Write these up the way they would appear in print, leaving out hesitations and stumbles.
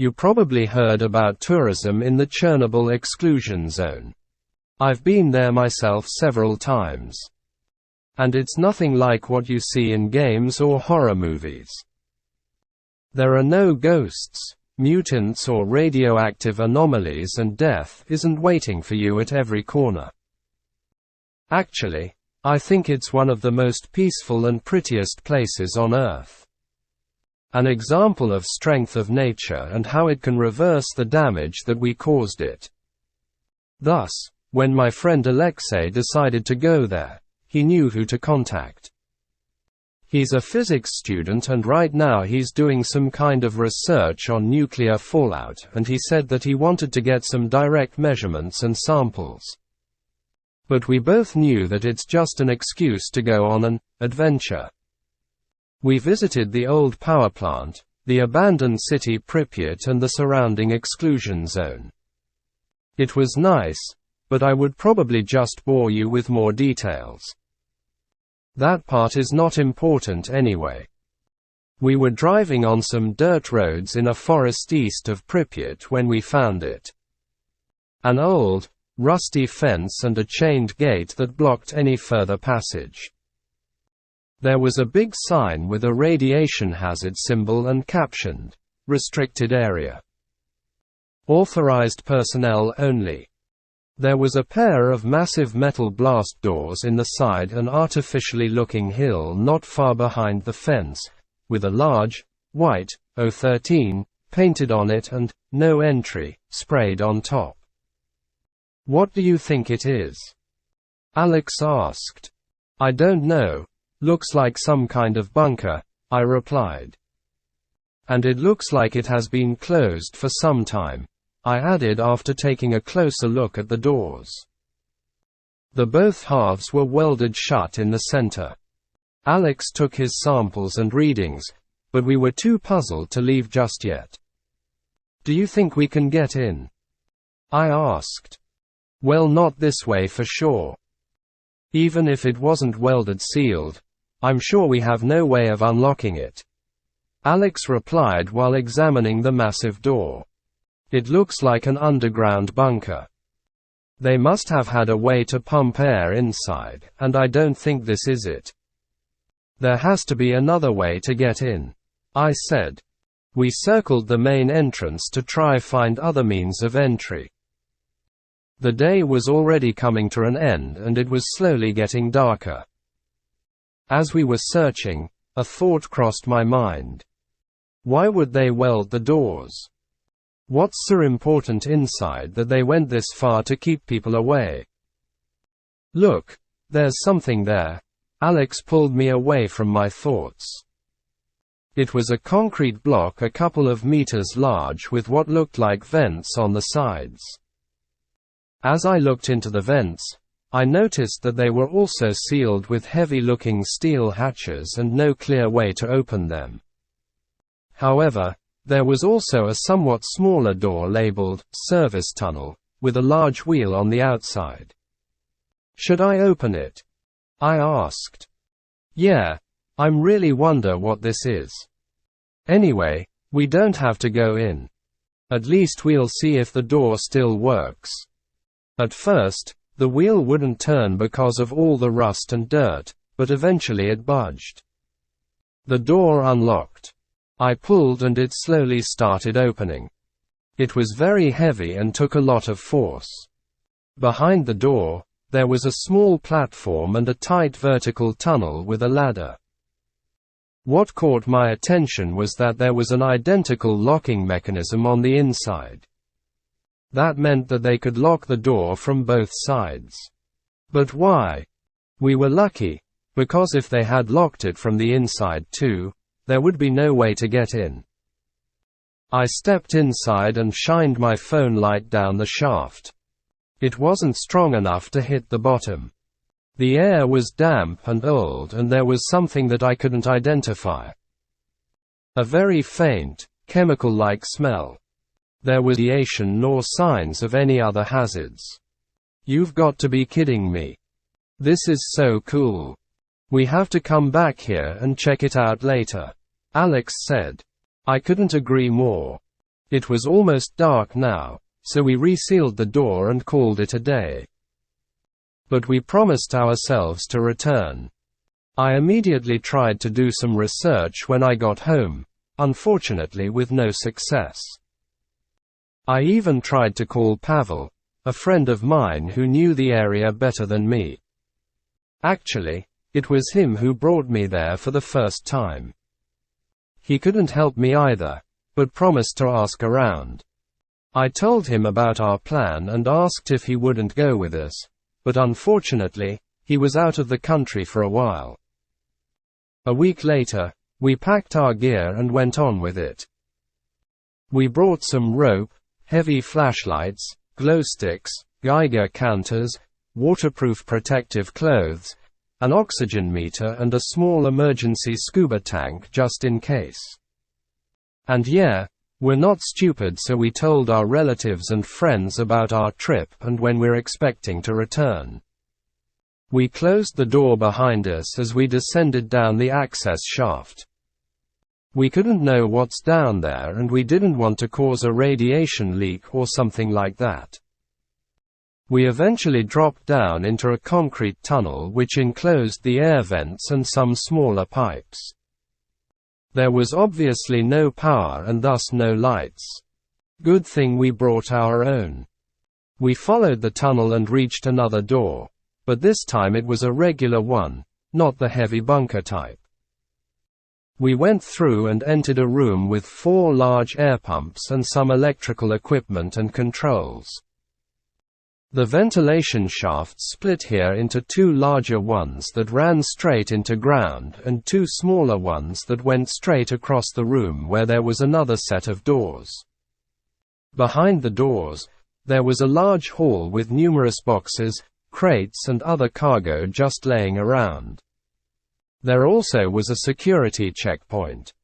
You probably heard about tourism in the Chernobyl exclusion zone. I've been there myself several times. And it's nothing like what you see in games or horror movies. There are no ghosts, mutants or radioactive anomalies, and death isn't waiting for you at every corner. Actually, I think it's one of the most peaceful and prettiest places on Earth. An example of strength of nature and how it can reverse the damage that we caused it. Thus, when my friend Alexei decided to go there, he knew who to contact. He's a physics student and right now he's doing some kind of research on nuclear fallout, and he said that he wanted to get some direct measurements and samples. But we both knew that it's just an excuse to go on an adventure. We visited the old power plant, the abandoned city Pripyat, and the surrounding exclusion zone. It was nice, but I would probably just bore you with more details. That part is not important anyway. We were driving on some dirt roads in a forest east of Pripyat when we found it. An old, rusty fence and a chained gate that blocked any further passage. There was a big sign with a radiation hazard symbol and captioned, "Restricted Area. Authorized personnel only." There was a pair of massive metal blast doors in the side, an artificially looking hill not far behind the fence, with a large, white, O13, painted on it and, "No Entry," sprayed on top. "What do you think it is?" Alex asked. "I don't know. Looks like some kind of bunker," I replied. "And it looks like it has been closed for some time," I added after taking a closer look at the doors. The both halves were welded shut in the center. Alex took his samples and readings, but we were too puzzled to leave just yet. "Do you think we can get in?" I asked. "Well, not this way for sure. Even if it wasn't welded sealed, I'm sure we have no way of unlocking it," Alex replied while examining the massive door. "It looks like an underground bunker. They must have had a way to pump air inside, and I don't think this is it. There has to be another way to get in," I said. We circled the main entrance to try find other means of entry. The day was already coming to an end and it was slowly getting darker. As we were searching, a thought crossed my mind. Why would they weld the doors? What's so important inside that they went this far to keep people away? "Look, there's something there." Alex pulled me away from my thoughts. It was a concrete block a couple of meters large with what looked like vents on the sides. As I looked into the vents, I noticed that they were also sealed with heavy-looking steel hatches and no clear way to open them. However, there was also a somewhat smaller door labeled "Service Tunnel," with a large wheel on the outside. "Should I open it?" I asked. "Yeah, I'm really wonder what this is. Anyway, we don't have to go in. At least we'll see if the door still works." At first, the wheel wouldn't turn because of all the rust and dirt, but eventually it budged. The door unlocked. I pulled and it slowly started opening. It was very heavy and took a lot of force. Behind the door, there was a small platform and a tight vertical tunnel with a ladder. What caught my attention was that there was an identical locking mechanism on the inside. That meant that they could lock the door from both sides. But why? We were lucky, because if they had locked it from the inside too, there would be no way to get in. I stepped inside and shined my phone light down the shaft. It wasn't strong enough to hit the bottom. The air was damp and old and there was something that I couldn't identify. A very faint, chemical-like smell. There was no radiation nor signs of any other hazards. "You've got to be kidding me. This is so cool. We have to come back here and check it out later," Alex said. I couldn't agree more. It was almost dark now, so we resealed the door and called it a day. But we promised ourselves to return. I immediately tried to do some research when I got home, unfortunately with no success. I even tried to call Pavel, a friend of mine who knew the area better than me. Actually, it was him who brought me there for the first time. He couldn't help me either, but promised to ask around. I told him about our plan and asked if he wouldn't go with us, but unfortunately, he was out of the country for a while. A week later, we packed our gear and went on with it. We brought some rope, heavy flashlights, glow sticks, Geiger counters, waterproof protective clothes, an oxygen meter and a small emergency scuba tank just in case. And yeah, we're not stupid, so we told our relatives and friends about our trip and when we're expecting to return. We closed the door behind us as we descended down the access shaft. We couldn't know what's down there and we didn't want to cause a radiation leak or something like that. We eventually dropped down into a concrete tunnel which enclosed the air vents and some smaller pipes. There was obviously no power and thus no lights. Good thing we brought our own. We followed the tunnel and reached another door, but this time it was a regular one, not the heavy bunker type. We went through and entered a room with 4 large air pumps and some electrical equipment and controls. The ventilation shafts split here into 2 larger ones that ran straight into ground and 2 smaller ones that went straight across the room where there was another set of doors. Behind the doors, there was a large hall with numerous boxes, crates and other cargo just laying around. There also was a security checkpoint.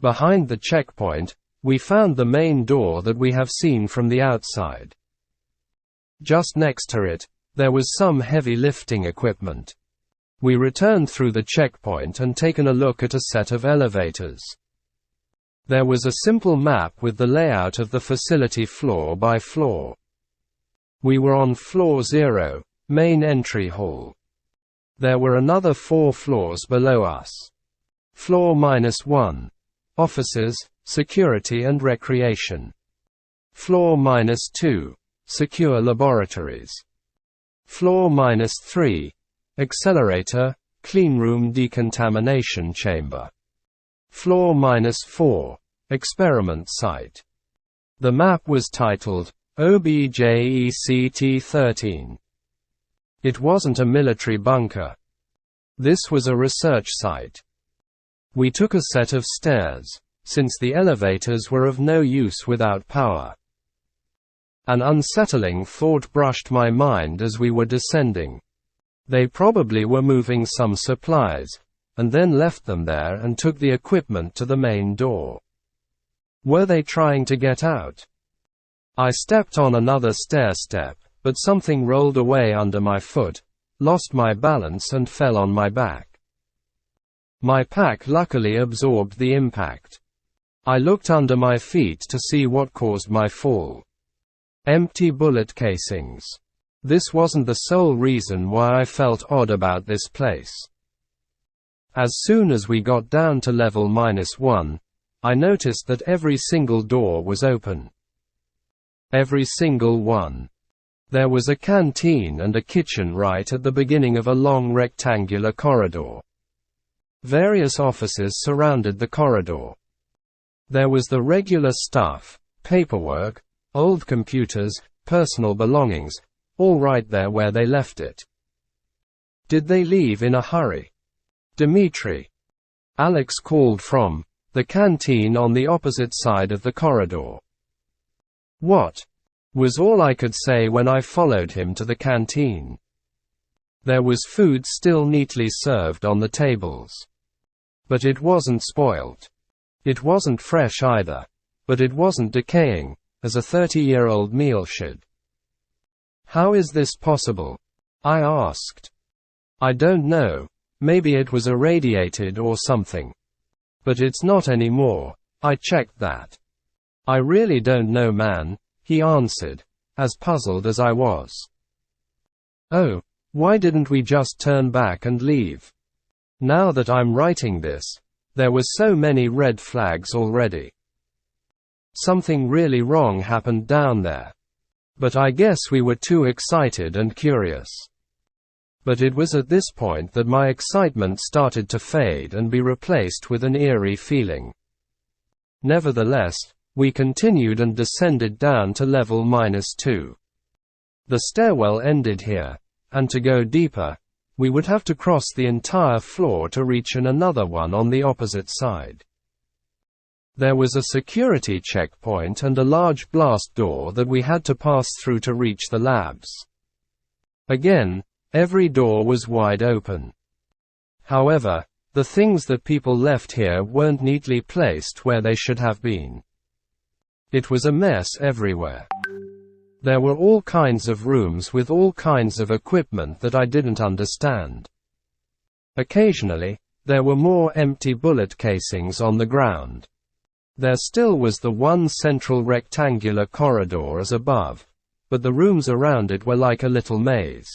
Behind the checkpoint, we found the main door that we have seen from the outside. Just next to it, there was some heavy lifting equipment. We returned through the checkpoint and taken a look at a set of elevators. There was a simple map with the layout of the facility floor by floor. We were on floor 0, main entry hall. There were another 4 floors below us. Floor -1. Offices, security and recreation. Floor -2. Secure laboratories. Floor -3. Accelerator, cleanroom decontamination chamber. Floor -4. Experiment site. The map was titled, OBJECT-13. It wasn't a military bunker. This was a research site. We took a set of stairs, since the elevators were of no use without power. An unsettling thought brushed my mind as we were descending. They probably were moving some supplies, and then left them there and took the equipment to the main door. Were they trying to get out? I stepped on another stair step, but something rolled away under my foot, lost my balance and fell on my back. My pack luckily absorbed the impact. I looked under my feet to see what caused my fall. Empty bullet casings. This wasn't the sole reason why I felt odd about this place. As soon as we got down to level -1, I noticed that every single door was open. Every single one. There was a canteen and a kitchen right at the beginning of a long rectangular corridor. Various offices surrounded the corridor. There was the regular stuff, paperwork, old computers, personal belongings, all right there where they left it. Did they leave in a hurry? Dmitri. Alex called from the canteen on the opposite side of the corridor. What? Was all I could say when I followed him to the canteen. There was food still neatly served on the tables. But it wasn't spoiled. It wasn't fresh either. But it wasn't decaying, as a 30-year-old meal should. How is this possible? I asked. I don't know. Maybe it was irradiated or something. But it's not anymore. I checked that. "I really don't know, man," he answered, as puzzled as I was. "Oh, why didn't we just turn back and leave?" Now that I'm writing this, there were so many red flags already. Something really wrong happened down there. But I guess we were too excited and curious. But it was at this point that my excitement started to fade and be replaced with an eerie feeling. Nevertheless, we continued and descended down to level -2. The stairwell ended here, and to go deeper, we would have to cross the entire floor to reach another one on the opposite side. There was a security checkpoint and a large blast door that we had to pass through to reach the labs. Again, every door was wide open. However, the things that people left here weren't neatly placed where they should have been. It was a mess everywhere. There were all kinds of rooms with all kinds of equipment that I didn't understand. Occasionally, there were more empty bullet casings on the ground. There still was the one central rectangular corridor as above, but the rooms around it were like a little maze.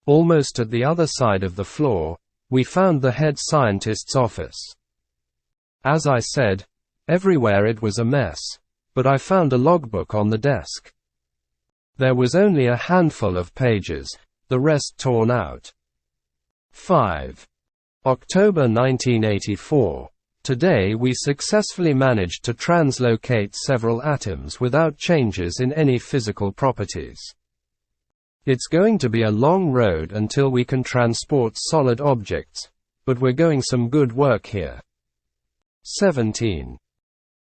Almost at the other side of the floor, we found the head scientist's office. As I said, everywhere it was a mess, but I found a logbook on the desk. There was only a handful of pages, the rest torn out. 5. October 1984. Today we successfully managed to translocate several atoms without changes in any physical properties. It's going to be a long road until we can transport solid objects, but we're doing some good work here. 17.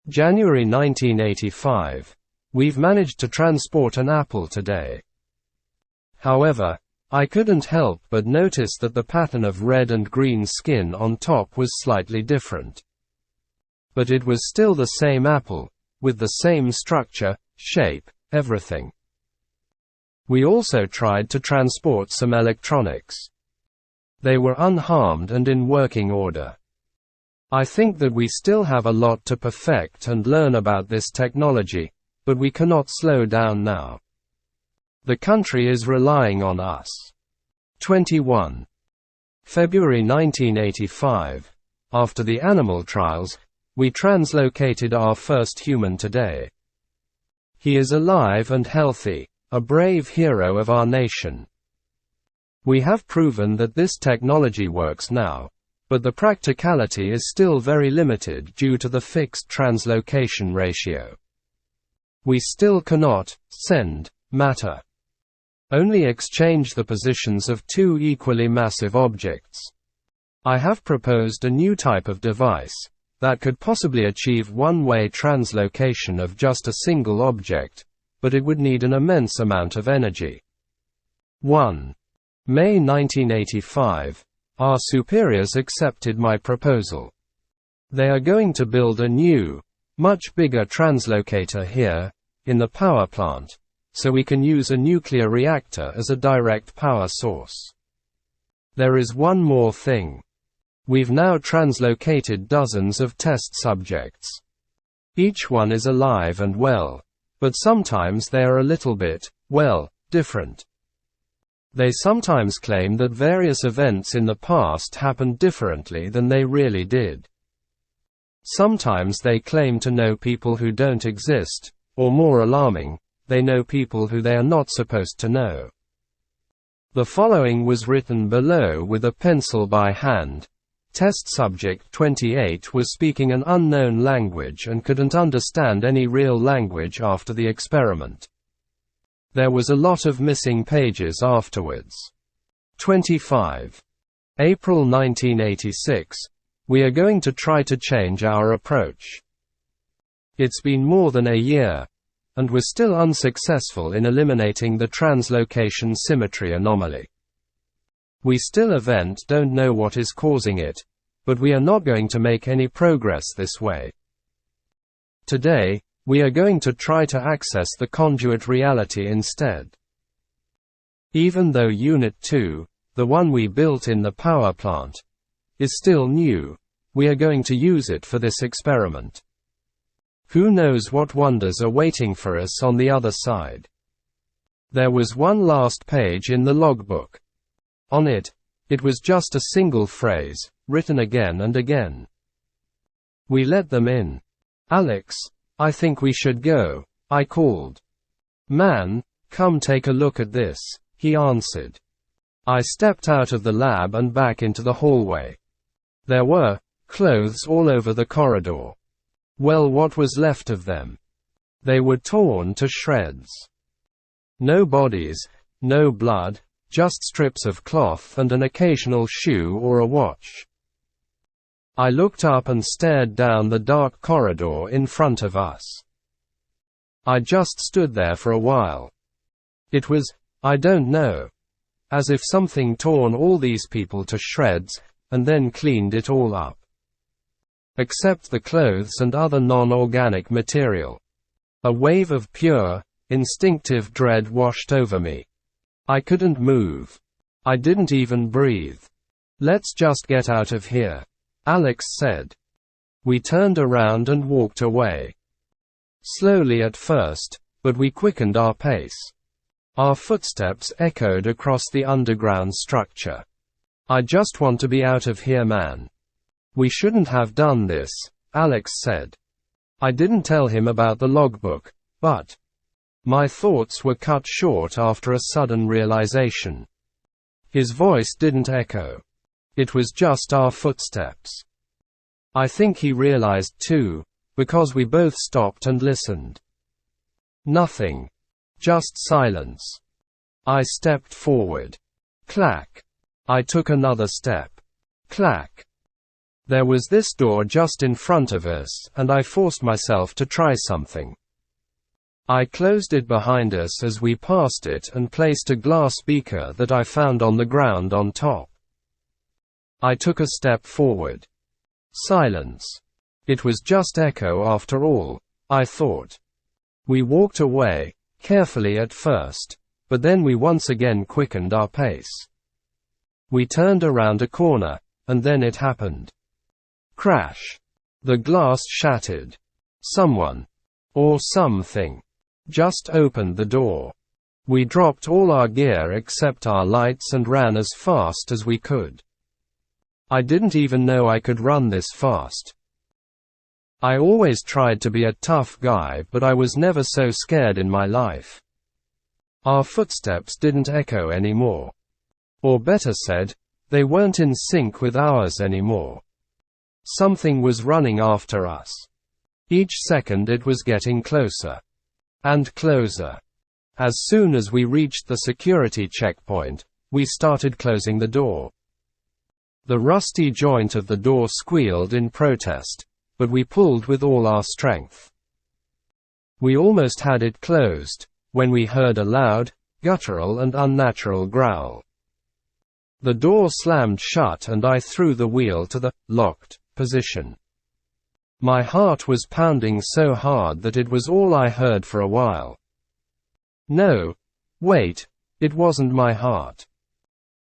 January 1985. We've managed to transport an apple today. However, I couldn't help but notice that the pattern of red and green skin on top was slightly different. But it was still the same apple, with the same structure, shape, everything. We also tried to transport some electronics. They were unharmed and in working order. I think that we still have a lot to perfect and learn about this technology, but we cannot slow down now. The country is relying on us. 21. February 1985. After the animal trials, we translocated our first human today. He is alive and healthy, a brave hero of our nation. We have proven that this technology works now, but the practicality is still very limited due to the fixed translocation ratio. We still cannot send matter. Only exchange the positions of two equally massive objects. I have proposed a new type of device that could possibly achieve one-way translocation of just a single object, but it would need an immense amount of energy. 1. May 1985. Our superiors accepted my proposal. They are going to build a new, much bigger translocator here, in the power plant, so we can use a nuclear reactor as a direct power source. There is one more thing. We've now translocated dozens of test subjects. Each one is alive and well, but sometimes they are a little bit, well, different. They sometimes claim that various events in the past happened differently than they really did. Sometimes they claim to know people who don't exist, or more alarming, they know people who they are not supposed to know. The following was written below with a pencil by hand. Test subject 28 was speaking an unknown language and couldn't understand any real language after the experiment. There was a lot of missing pages afterwards. 25. April 1986. We are going to try to change our approach. It's been more than a year, and we're still unsuccessful in eliminating the translocation symmetry anomaly. We still don't know what is causing it, but we are not going to make any progress this way. Today, we are going to try to access the conduit reality instead. Even though Unit 2, the one we built in the power plant, is still new, we are going to use it for this experiment. Who knows what wonders are waiting for us on the other side? There was one last page in the logbook. On it, it was just a single phrase, written again and again. We let them in. "Alex, I think we should go," I called. "Man, come take a look at this," he answered. I stepped out of the lab and back into the hallway. There were clothes all over the corridor. Well, what was left of them? They were torn to shreds. No bodies, no blood, just strips of cloth and an occasional shoe or a watch. I looked up and stared down the dark corridor in front of us. I just stood there for a while. It was, I don't know, as if something torn all these people to shreds, and then cleaned it all up. Except the clothes and other non-organic material. A wave of pure, instinctive dread washed over me. I couldn't move. I didn't even breathe. "Let's just get out of here," Alex said. We turned around and walked away. Slowly at first, but we quickened our pace. Our footsteps echoed across the underground structure. "I just want to be out of here, man. We shouldn't have done this," Alex said. I didn't tell him about the logbook, but my thoughts were cut short after a sudden realization. His voice didn't echo. It was just our footsteps. I think he realized too, because we both stopped and listened. Nothing. Just silence. I stepped forward. Clack. I took another step. Clack. There was this door just in front of us, and I forced myself to try something. I closed it behind us as we passed it and placed a glass beaker that I found on the ground on top. I took a step forward. Silence. It was just echo after all, I thought. We walked away, carefully at first, but then we once again quickened our pace. We turned around a corner, and then it happened. Crash. The glass shattered. Someone, or something, just opened the door. We dropped all our gear except our lights and ran as fast as we could. I didn't even know I could run this fast. I always tried to be a tough guy, but I was never so scared in my life. Our footsteps didn't echo anymore. Or better said, they weren't in sync with ours anymore. Something was running after us. Each second it was getting closer. And closer. As soon as we reached the security checkpoint, we started closing the door. The rusty joint of the door squealed in protest, but we pulled with all our strength. We almost had it closed, when we heard a loud, guttural and unnatural growl. The door slammed shut and I threw the wheel to the locked position. My heart was pounding so hard that it was all I heard for a while. No, wait, it wasn't my heart.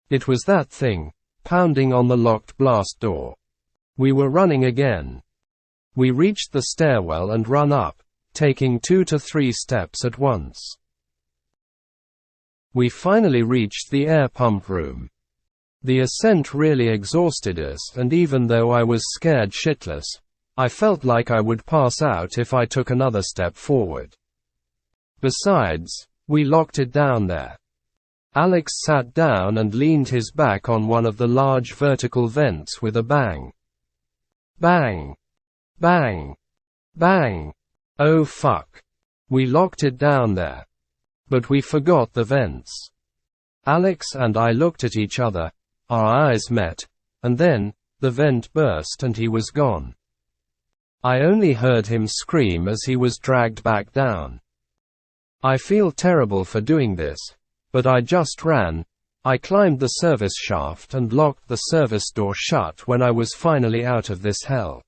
It was that thing, pounding on the locked blast door. We were running again. We reached the stairwell and ran up, taking 2 to 3 steps at once. We finally reached the air pump room. The ascent really exhausted us, and even though I was scared shitless, I felt like I would pass out if I took another step forward. Besides, we locked it down there. Alex sat down and leaned his back on one of the large vertical vents with a bang. Bang. Bang. Bang. Oh fuck. We locked it down there. But we forgot the vents. Alex and I looked at each other, our eyes met, and then, the vent burst and he was gone. I only heard him scream as he was dragged back down. I feel terrible for doing this, but I just ran. I climbed the service shaft and locked the service door shut when I was finally out of this hell.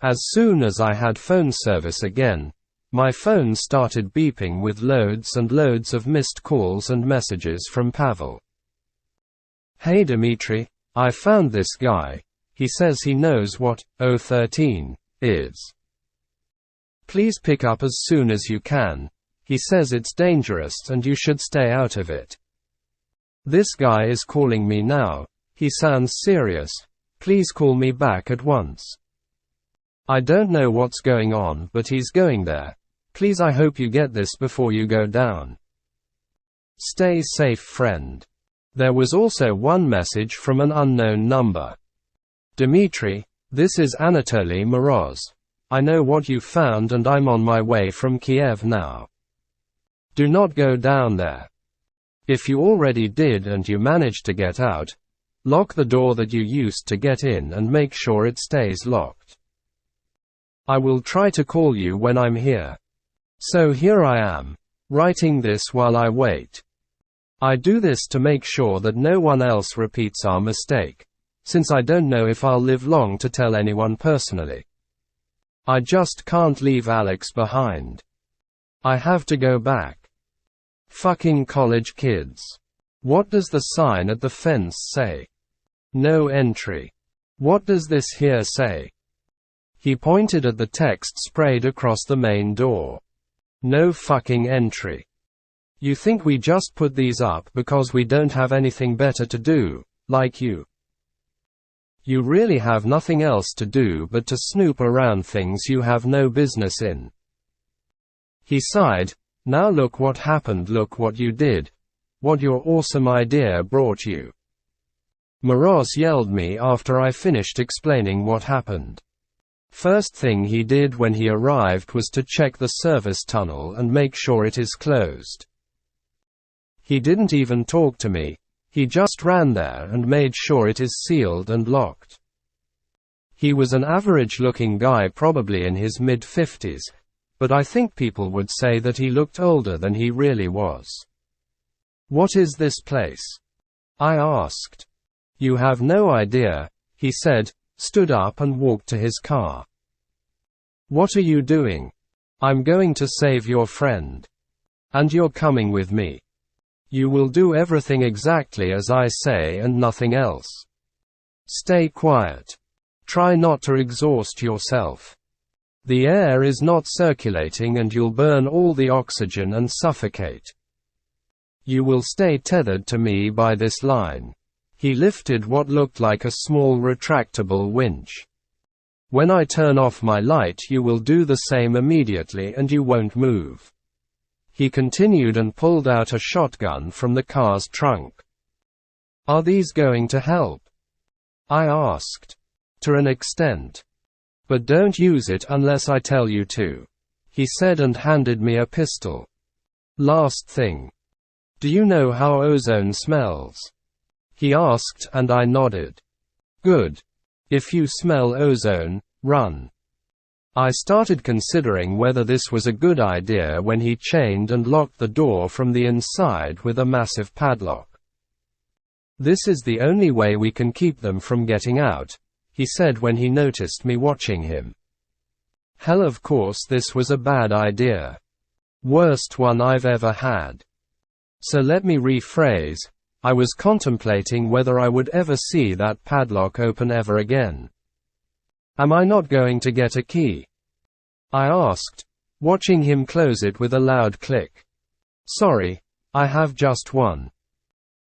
As soon as I had phone service again, my phone started beeping with loads and loads of missed calls and messages from Pavel. "Hey Dmitri, I found this guy. He says he knows what 013 is. Please pick up as soon as you can. He says it's dangerous and you should stay out of it. This guy is calling me now. He sounds serious. Please call me back at once. I don't know what's going on, but he's going there. Please, I hope you get this before you go down. Stay safe, friend. There was also one message from an unknown number. Dmitry, this is Anatoly Moroz. I know what you found and I'm on my way from Kiev now. Do not go down there. If you already did and you managed to get out, lock the door that you used to get in and make sure it stays locked. I will try to call you when I'm here. So here I am, writing this while I wait. I do this to make sure that no one else repeats our mistake, since I don't know if I'll live long to tell anyone personally. I just can't leave Alex behind. I have to go back. Fucking college kids. What does the sign at the fence say? No entry. What does this here say? He pointed at the text sprayed across the main door. No fucking entry. You think we just put these up because we don't have anything better to do, like you? You really have nothing else to do but to snoop around things you have no business in. He sighed. Now look what happened, look what you did. What your awesome idea brought you. Moroz yelled me after I finished explaining what happened. First thing he did when he arrived was to check the service tunnel and make sure it is closed. He didn't even talk to me, he just ran there and made sure it is sealed and locked. He was an average-looking guy, probably in his mid-50s, but I think people would say that he looked older than he really was. What is this place? I asked. You have no idea, he said, stood up and walked to his car. What are you doing? I'm going to save your friend. And you're coming with me. You will do everything exactly as I say and nothing else. Stay quiet. Try not to exhaust yourself. The air is not circulating and you'll burn all the oxygen and suffocate. You will stay tethered to me by this line. He lifted what looked like a small retractable winch. When I turn off my light, you will do the same immediately and you won't move. He continued and pulled out a shotgun from the car's trunk. Are these going to help? I asked. To an extent. But don't use it unless I tell you to, he said and handed me a pistol. Last thing. Do you know how ozone smells? He asked and I nodded. Good. If you smell ozone, run. I started considering whether this was a good idea when he chained and locked the door from the inside with a massive padlock. This is the only way we can keep them from getting out, he said when he noticed me watching him. Hell, of course this was a bad idea. Worst one I've ever had. So let me rephrase, I was contemplating whether I would ever see that padlock open ever again. Am I not going to get a key? I asked, watching him close it with a loud click. Sorry, I have just one.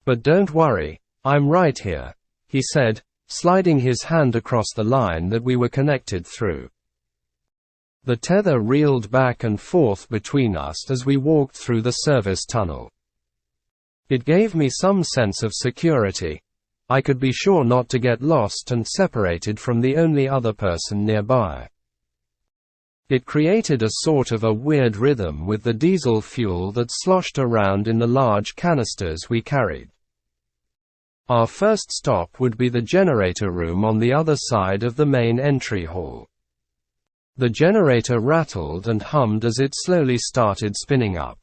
But don't worry, I'm right here, he said, sliding his hand across the line that we were connected through. The tether reeled back and forth between us as we walked through the service tunnel. It gave me some sense of security. I could be sure not to get lost and separated from the only other person nearby. It created a sort of a weird rhythm with the diesel fuel that sloshed around in the large canisters we carried. Our first stop would be the generator room on the other side of the main entry hall. The generator rattled and hummed as it slowly started spinning up.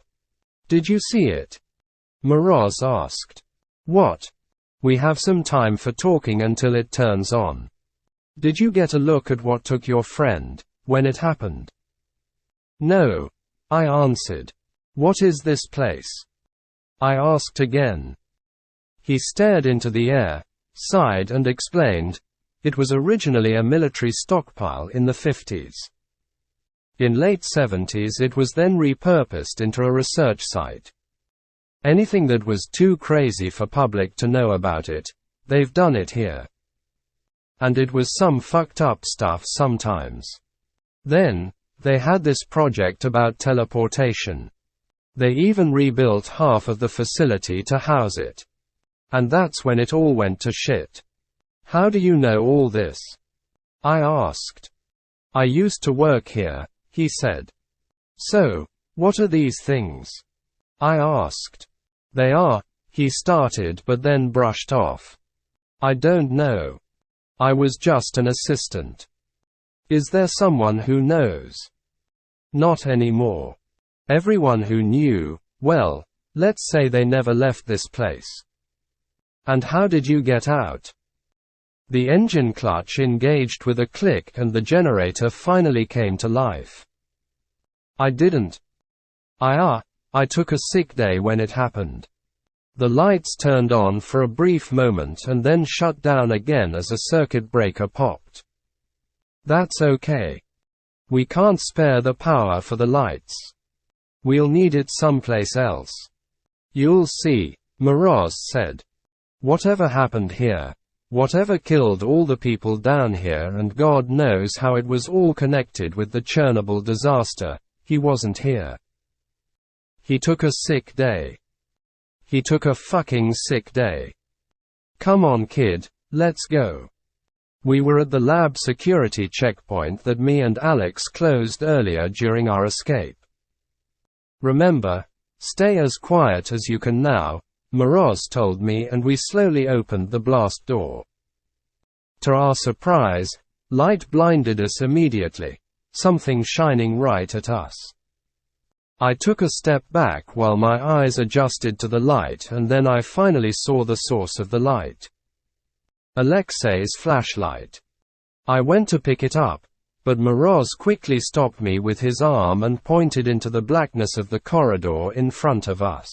Did you see it? Moroz asked. What? We have some time for talking until it turns on. Did you get a look at what took your friend, when it happened? No, I answered. What is this place? I asked again. He stared into the air, sighed and explained, it was originally a military stockpile in the 50s. In late 70s it was then repurposed into a research site. Anything that was too crazy for public to know about it, they've done it here. And it was some fucked up stuff sometimes. Then, they had this project about teleportation. They even rebuilt half of the facility to house it. And that's when it all went to shit. How do you know all this? I asked. I used to work here, he said. So, what are these things? I asked. They are, he started but then brushed off. I don't know. I was just an assistant. Is there someone who knows? Not anymore. Everyone who knew, well, let's say they never left this place. And how did you get out? The engine clutch engaged with a click and the generator finally came to life. I didn't. I took a sick day when it happened. The lights turned on for a brief moment and then shut down again as a circuit breaker popped. That's okay. We can't spare the power for the lights. We'll need it someplace else. You'll see, Moroz said. Whatever happened here, whatever killed all the people down here, and God knows how it was all connected with the Chernobyl disaster, he wasn't here. He took a sick day. He took a fucking sick day. Come on kid, let's go. We were at the lab security checkpoint that me and Alex closed earlier during our escape. Remember, stay as quiet as you can now, Moroz told me, and we slowly opened the blast door. To our surprise, light blinded us immediately, something shining right at us. I took a step back while my eyes adjusted to the light, and then I finally saw the source of the light. Alexei's flashlight. I went to pick it up, but Moroz quickly stopped me with his arm and pointed into the blackness of the corridor in front of us.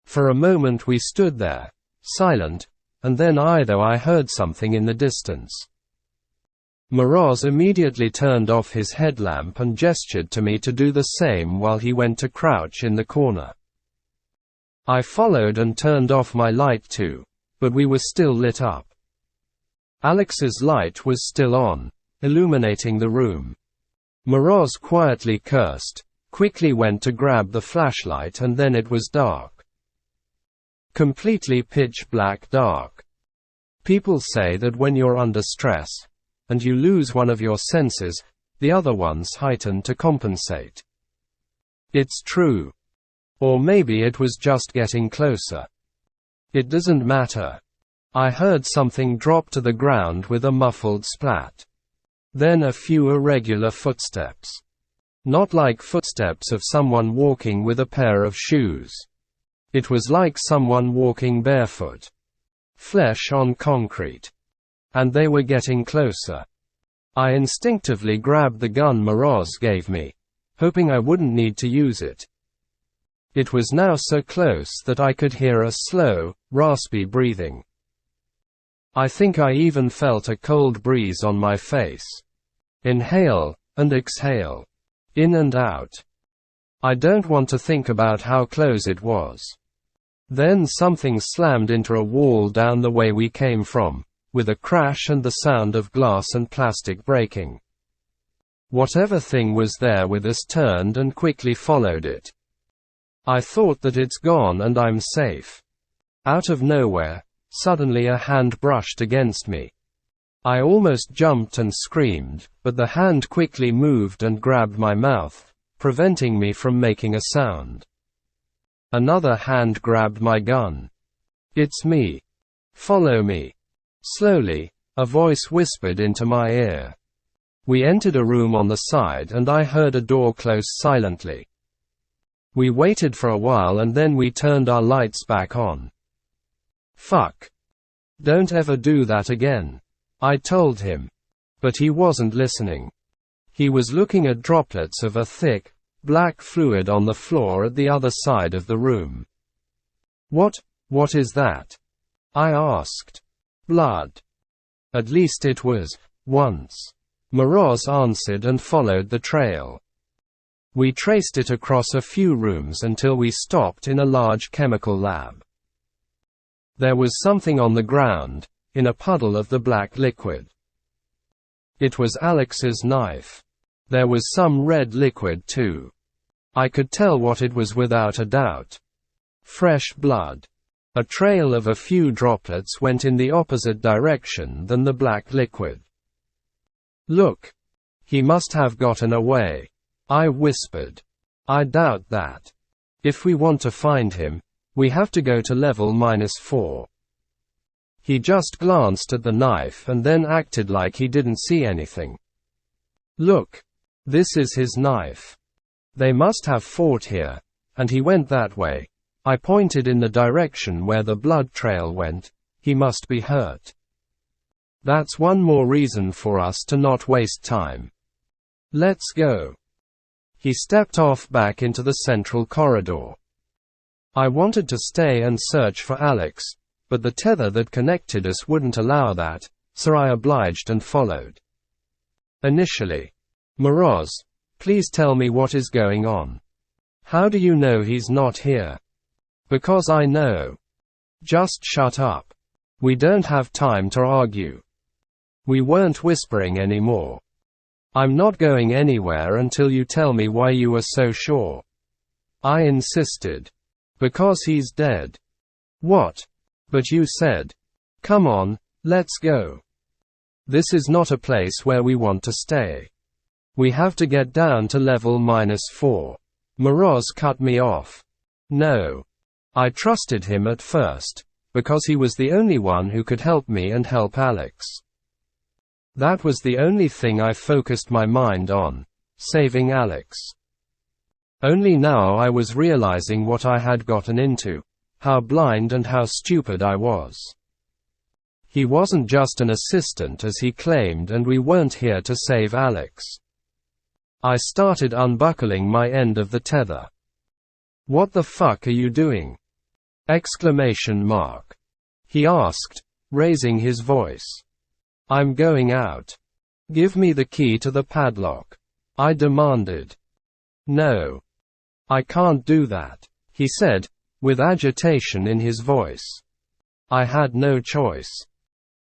For a moment we stood there, silent, and then I heard something in the distance. Moroz immediately turned off his headlamp and gestured to me to do the same while he went to crouch in the corner. I followed and turned off my light too, but we were still lit up. Alex's light was still on, illuminating the room. Moroz quietly cursed, quickly went to grab the flashlight, and then it was dark. Completely pitch black dark. People say that when you're under stress, and you lose one of your senses, the other ones heighten to compensate. It's true. Or maybe it was just getting closer. It doesn't matter. I heard something drop to the ground with a muffled splat. Then a few irregular footsteps. Not like footsteps of someone walking with a pair of shoes. It was like someone walking barefoot. Flesh on concrete. And they were getting closer. I instinctively grabbed the gun Moroz gave me, hoping I wouldn't need to use it. It was now so close that I could hear a slow, raspy breathing. I think I even felt a cold breeze on my face. Inhale, and exhale. In and out. I don't want to think about how close it was. Then something slammed into a wall down the way we came from, with a crash and the sound of glass and plastic breaking. Whatever thing was there with us turned and quickly followed it. I thought that it's gone and I'm safe. Out of nowhere, suddenly a hand brushed against me. I almost jumped and screamed, but the hand quickly moved and grabbed my mouth, preventing me from making a sound. Another hand grabbed my gun. It's me. Follow me. Slowly, a voice whispered into my ear. We entered a room on the side and I heard a door close silently. We waited for a while and then we turned our lights back on. Fuck. Don't ever do that again, I told him. But he wasn't listening. He was looking at droplets of a thick, black fluid on the floor at the other side of the room. What is that? I asked. Blood. At least it was, once. Moroz answered and followed the trail. We traced it across a few rooms until we stopped in a large chemical lab. There was something on the ground, in a puddle of the black liquid. It was Alex's knife. There was some red liquid too. I could tell what it was without a doubt. Fresh blood. A trail of a few droplets went in the opposite direction than the black liquid. "Look. He must have gotten away," I whispered. "I doubt that. If we want to find him, we have to go to level -4. He just glanced at the knife and then acted like he didn't see anything. "Look. This is his knife. They must have fought here, and he went that way." I pointed in the direction where the blood trail went. "He must be hurt. That's one more reason for us to not waste time. Let's go." He stepped off back into the central corridor. I wanted to stay and search for Alex, but the tether that connected us wouldn't allow that, so I obliged and followed. Initially, "Moroz, please tell me what is going on. How do you know he's not here?" "Because I know." "Just shut up. We don't have time to argue." We weren't whispering anymore. "I'm not going anywhere until you tell me why you are so sure," I insisted. "Because he's dead." "What?" "But you said." "Come on, let's go. This is not a place where we want to stay. We have to get down to level -4. Moroz cut me off. "No." I trusted him at first, because he was the only one who could help me and help Alex. That was the only thing I focused my mind on, saving Alex. Only now I was realizing what I had gotten into, how blind and how stupid I was. He wasn't just an assistant as he claimed, and we weren't here to save Alex. I started unbuckling my end of the tether. "What the fuck are you doing?" Exclamation mark. He asked, raising his voice. "I'm going out. Give me the key to the padlock," I demanded. "No. I can't do that," he said, with agitation in his voice. I had no choice.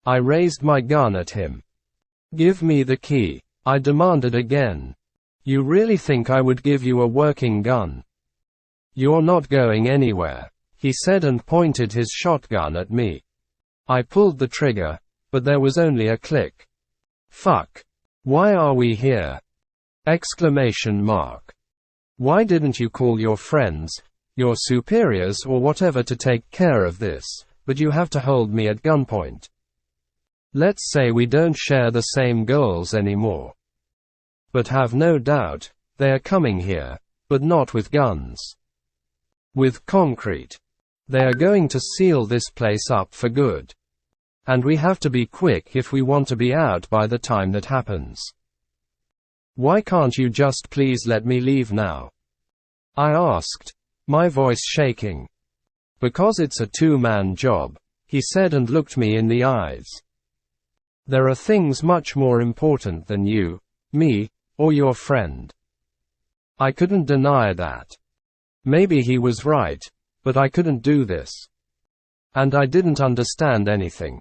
I raised my gun at him. "Give me the key," I demanded again. "You really think I would give you a working gun?" "You're not going anywhere," he said and pointed his shotgun at me. I pulled the trigger, but there was only a click. "Fuck. Why are we here?" Exclamation mark. "Why didn't you call your friends, your superiors or whatever to take care of this, but you have to hold me at gunpoint? Let's say we don't share the same goals anymore. But have no doubt, they are coming here, but not with guns. With concrete. They are going to seal this place up for good. And we have to be quick if we want to be out by the time that happens. Why can't you just please let me leave now?" I asked, my voice shaking. "Because it's a two-man job," he said and looked me in the eyes. "There are things much more important than you, me, or your friend." I couldn't deny that. Maybe he was right, but I couldn't do this. And I didn't understand anything.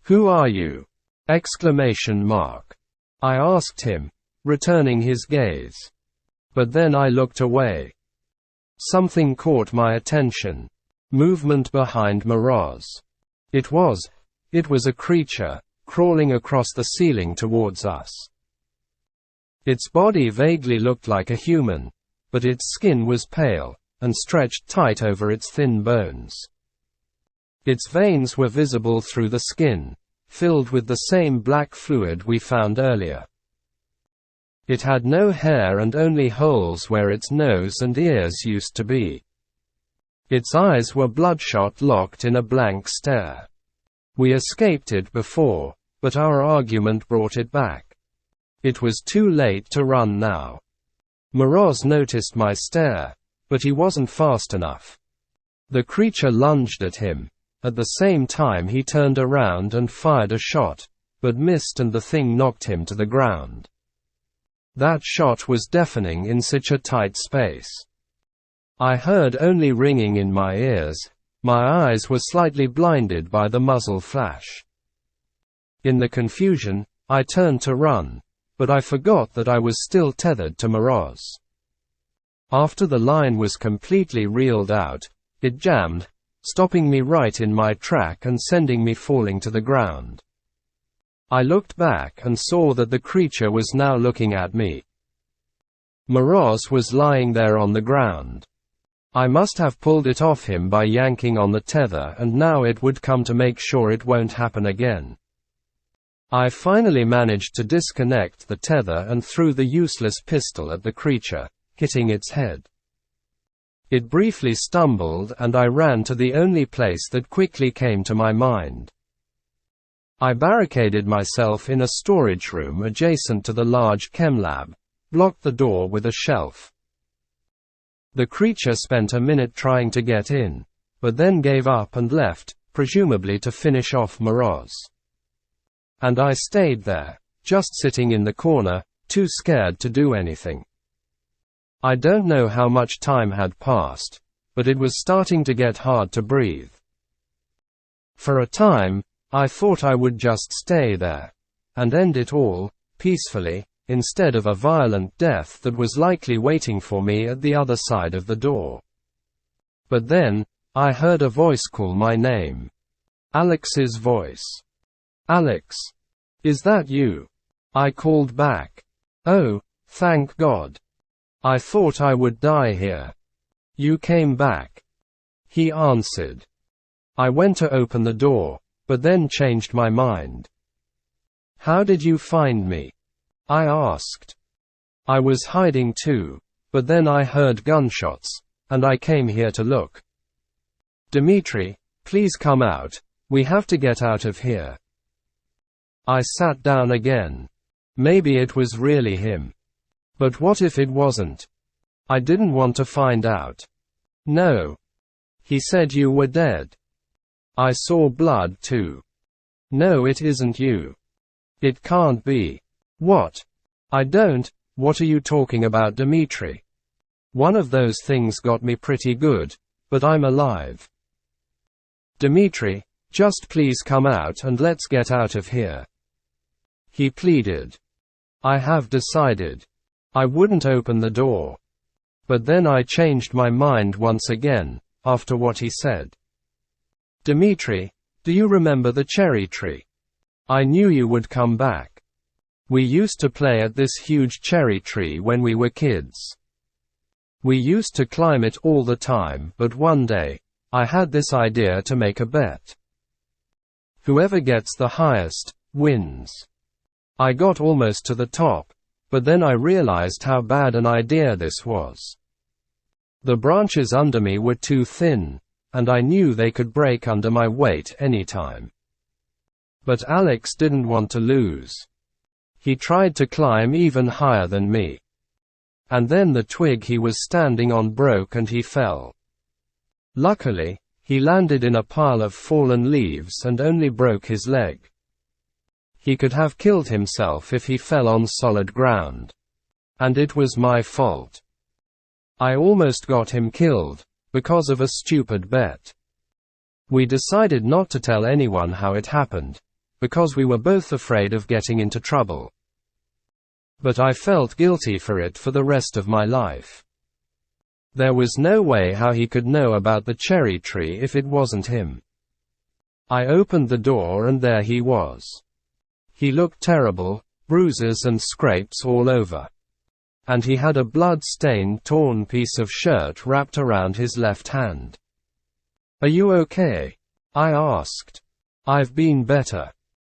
"Who are you?" Exclamation mark. I asked him, returning his gaze. But then I looked away. Something caught my attention. Movement behind Moroz. It was a creature, crawling across the ceiling towards us. Its body vaguely looked like a human, but its skin was pale, and stretched tight over its thin bones. Its veins were visible through the skin, filled with the same black fluid we found earlier. It had no hair and only holes where its nose and ears used to be. Its eyes were bloodshot, locked in a blank stare. We escaped it before, but our argument brought it back. It was too late to run now. Moroz noticed my stare, but he wasn't fast enough. The creature lunged at him. At the same time he turned around and fired a shot, but missed and the thing knocked him to the ground. That shot was deafening in such a tight space. I heard only ringing in my ears. My eyes were slightly blinded by the muzzle flash. In the confusion, I turned to run, but I forgot that I was still tethered to Moroz. After the line was completely reeled out, it jammed, stopping me right in my track and sending me falling to the ground. I looked back and saw that the creature was now looking at me. Moroz was lying there on the ground. I must have pulled it off him by yanking on the tether, and now it would come to make sure it won't happen again. I finally managed to disconnect the tether and threw the useless pistol at the creature, hitting its head. It briefly stumbled and I ran to the only place that quickly came to my mind. I barricaded myself in a storage room adjacent to the large chem lab, blocked the door with a shelf. The creature spent a minute trying to get in, but then gave up and left, presumably to finish off Moroz. And I stayed there, just sitting in the corner, too scared to do anything. I don't know how much time had passed, but it was starting to get hard to breathe. For a time, I thought I would just stay there, and end it all, peacefully, instead of a violent death that was likely waiting for me at the other side of the door. But then, I heard a voice call my name. Alex's voice. "Alex. Is that you?" I called back. "Oh, thank God. I thought I would die here. You came back," he answered. I went to open the door, but then changed my mind. "How did you find me?" I asked. "I was hiding too, but then I heard gunshots, and I came here to look." "Dmitri, please come out, we have to get out of here." I sat down again. Maybe it was really him. But what if it wasn't? I didn't want to find out. "No. He said you were dead." "I saw blood too." "No, it isn't you. It can't be." "What?" "I don't. What are you talking about, Dmitri? One of those things got me pretty good, but I'm alive." "Dmitri, just please come out and let's get out of here," he pleaded. I have decided. I wouldn't open the door. But then I changed my mind once again, after what he said. "Dmitri, do you remember the cherry tree? I knew you would come back. We used to play at this huge cherry tree when we were kids. We used to climb it all the time, but one day, I had this idea to make a bet. Whoever gets the highest, wins. I got almost to the top, but then I realized how bad an idea this was. The branches under me were too thin, and I knew they could break under my weight anytime. But Alex didn't want to lose. He tried to climb even higher than me. And then the twig he was standing on broke and he fell. Luckily, he landed in a pile of fallen leaves and only broke his leg. He could have killed himself if he fell on solid ground. And it was my fault. I almost got him killed, because of a stupid bet. We decided not to tell anyone how it happened, because we were both afraid of getting into trouble. But I felt guilty for it for the rest of my life. There was no way how he could know about the cherry tree if it wasn't him. I opened the door and there he was. He looked terrible, bruises and scrapes all over. And he had a blood-stained, torn piece of shirt wrapped around his left hand. "Are you okay?" I asked. "I've been better.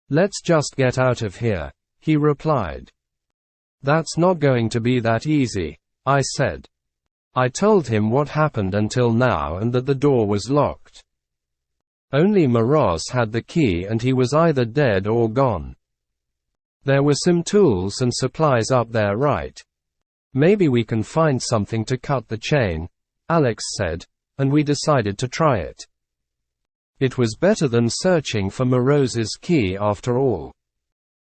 Let's just get out of here," he replied. "That's not going to be that easy," I said. I told him what happened until now and that the door was locked. Only Moroz had the key and he was either dead or gone. There were some tools and supplies up there, right? "Maybe we can find something to cut the chain," Alex said, and we decided to try it. It was better than searching for Moroz's key after all.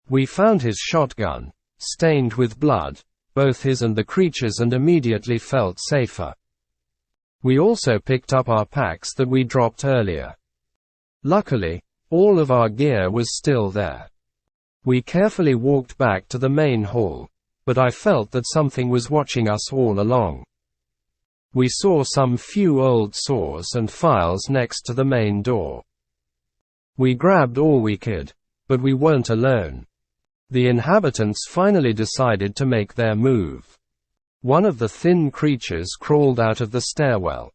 We found his shotgun, stained with blood, both his and the creature's, and immediately felt safer. We also picked up our packs that we dropped earlier. Luckily, all of our gear was still there. We carefully walked back to the main hall, but I felt that something was watching us all along. We saw some few old saws and files next to the main door. We grabbed all we could, but we weren't alone. The inhabitants finally decided to make their move. One of the thin creatures crawled out of the stairwell.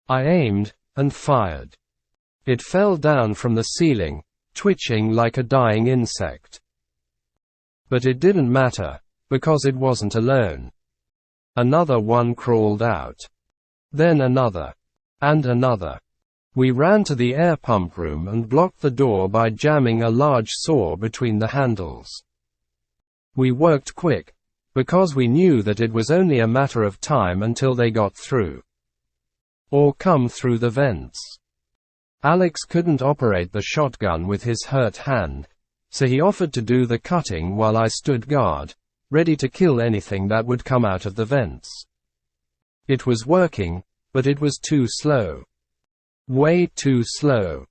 I aimed, and fired. It fell down from the ceiling, twitching like a dying insect. But it didn't matter, because it wasn't alone. Another one crawled out. Then another. And another. We ran to the air pump room and blocked the door by jamming a large saw between the handles. We worked quick, because we knew that it was only a matter of time until they got through. Or come through the vents. Alex couldn't operate the shotgun with his hurt hand, so he offered to do the cutting while I stood guard, ready to kill anything that would come out of the vents. It was working, but it was too slow. Way too slow.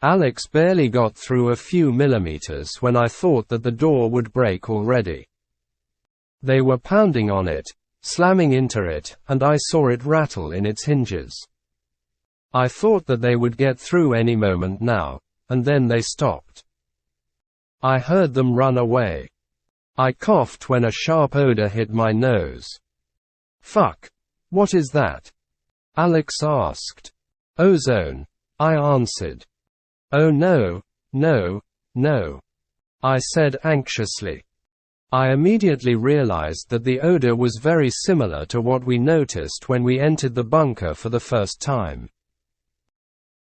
Alex barely got through a few millimeters when I thought that the door would break already. They were pounding on it, slamming into it, and I saw it rattle in its hinges. I thought that they would get through any moment now, and then they stopped. I heard them run away. I coughed when a sharp odor hit my nose. "Fuck. What is that?" Alex asked. "Ozone," I answered. "Oh no, no, no," I said anxiously. I immediately realized that the odor was very similar to what we noticed when we entered the bunker for the first time.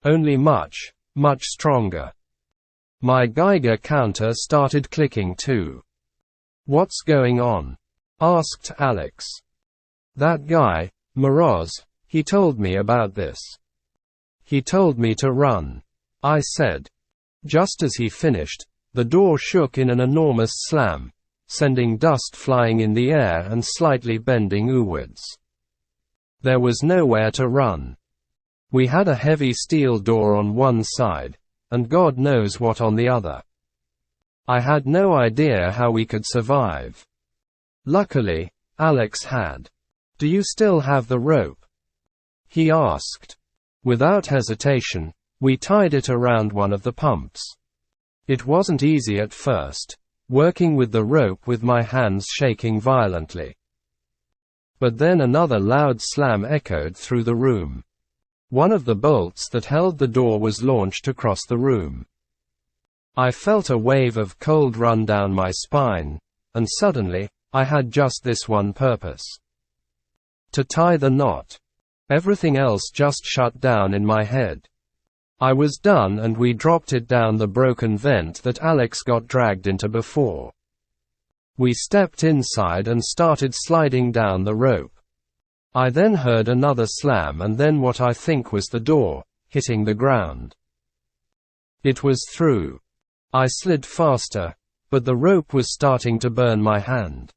Only much, much stronger. My Geiger counter started clicking too. "What's going on?" asked Alex. "That guy, Moroz, he told me about this. He told me to run," I said. Just as he finished, the door shook in an enormous slam, sending dust flying in the air and slightly bending oowards. There was nowhere to run. We had a heavy steel door on one side, and God knows what on the other. I had no idea how we could survive. Luckily, Alex had. "Do you still have the rope?" he asked. Without hesitation, we tied it around one of the pumps. It wasn't easy at first, working with the rope with my hands shaking violently. But then another loud slam echoed through the room. One of the bolts that held the door was launched across the room. I felt a wave of cold run down my spine, and suddenly, I had just this one purpose: to tie the knot. Everything else just shut down in my head. I was done, and we dropped it down the broken vent that Alex got dragged into before. We stepped inside and started sliding down the rope. I then heard another slam, and then what I think was the door hitting the ground. It was through. I slid faster, but the rope was starting to burn my hand.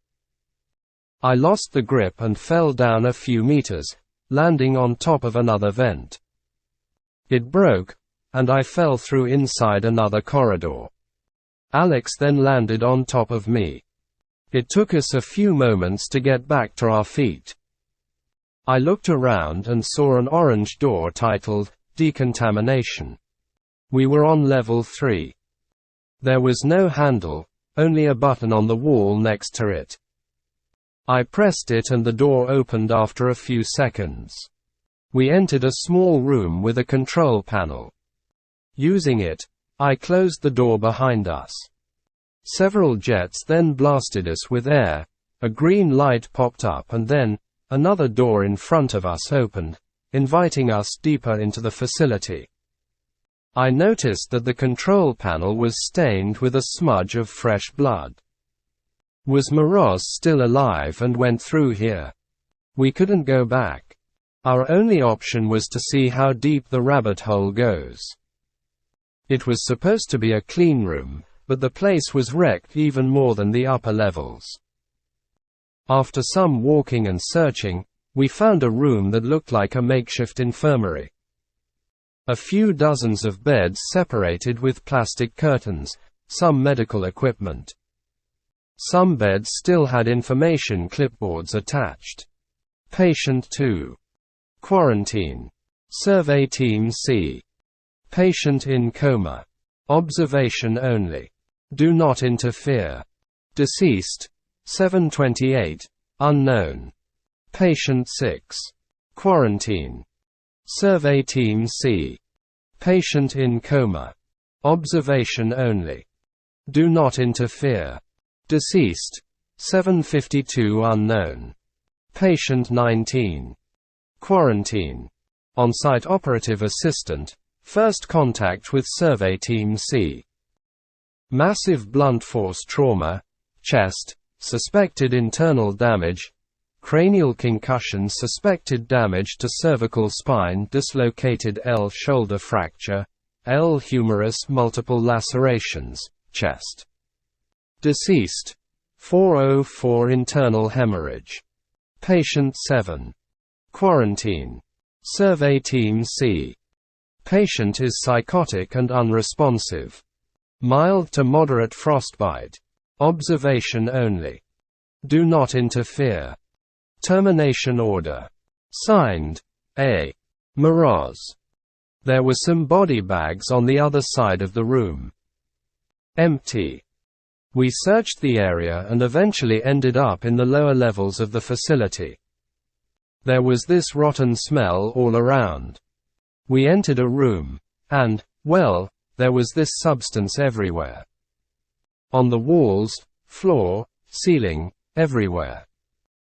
I lost the grip and fell down a few meters, landing on top of another vent. It broke, and I fell through inside another corridor. Alex then landed on top of me. It took us a few moments to get back to our feet. I looked around and saw an orange door titled, Decontamination. We were on level 3. There was no handle, only a button on the wall next to it. I pressed it and the door opened after a few seconds. We entered a small room with a control panel. Using it, I closed the door behind us. Several jets then blasted us with air, a green light popped up, and then, another door in front of us opened, inviting us deeper into the facility. I noticed that the control panel was stained with a smudge of fresh blood. Was Moroz still alive and went through here? We couldn't go back. Our only option was to see how deep the rabbit hole goes. It was supposed to be a clean room, but the place was wrecked even more than the upper levels. After some walking and searching, we found a room that looked like a makeshift infirmary. A few dozens of beds separated with plastic curtains, some medical equipment. Some beds still had information clipboards attached. Patient 2. Quarantine. Survey Team C. Patient in coma. Observation only. Do not interfere. Deceased, 7/28, unknown. Patient 6. Quarantine. Survey Team C. Patient in coma. Observation only. Do not interfere. Deceased, 7/52, unknown. Patient 19. Quarantine. On-site operative assistant, first contact with Survey Team C. Massive blunt force trauma, chest, suspected internal damage, cranial concussion, suspected damage to cervical spine, dislocated L shoulder fracture, L humerus, multiple lacerations, chest. Deceased, 404, internal hemorrhage. Patient 7. Quarantine. Survey Team C. Patient is psychotic and unresponsive. Mild to moderate frostbite. Observation only. Do not interfere. Termination order. Signed, A. Moroz. There were some body bags on the other side of the room. Empty. We searched the area and eventually ended up in the lower levels of the facility. There was this rotten smell all around. We entered a room, and, well, there was this substance everywhere. On the walls, floor, ceiling, everywhere.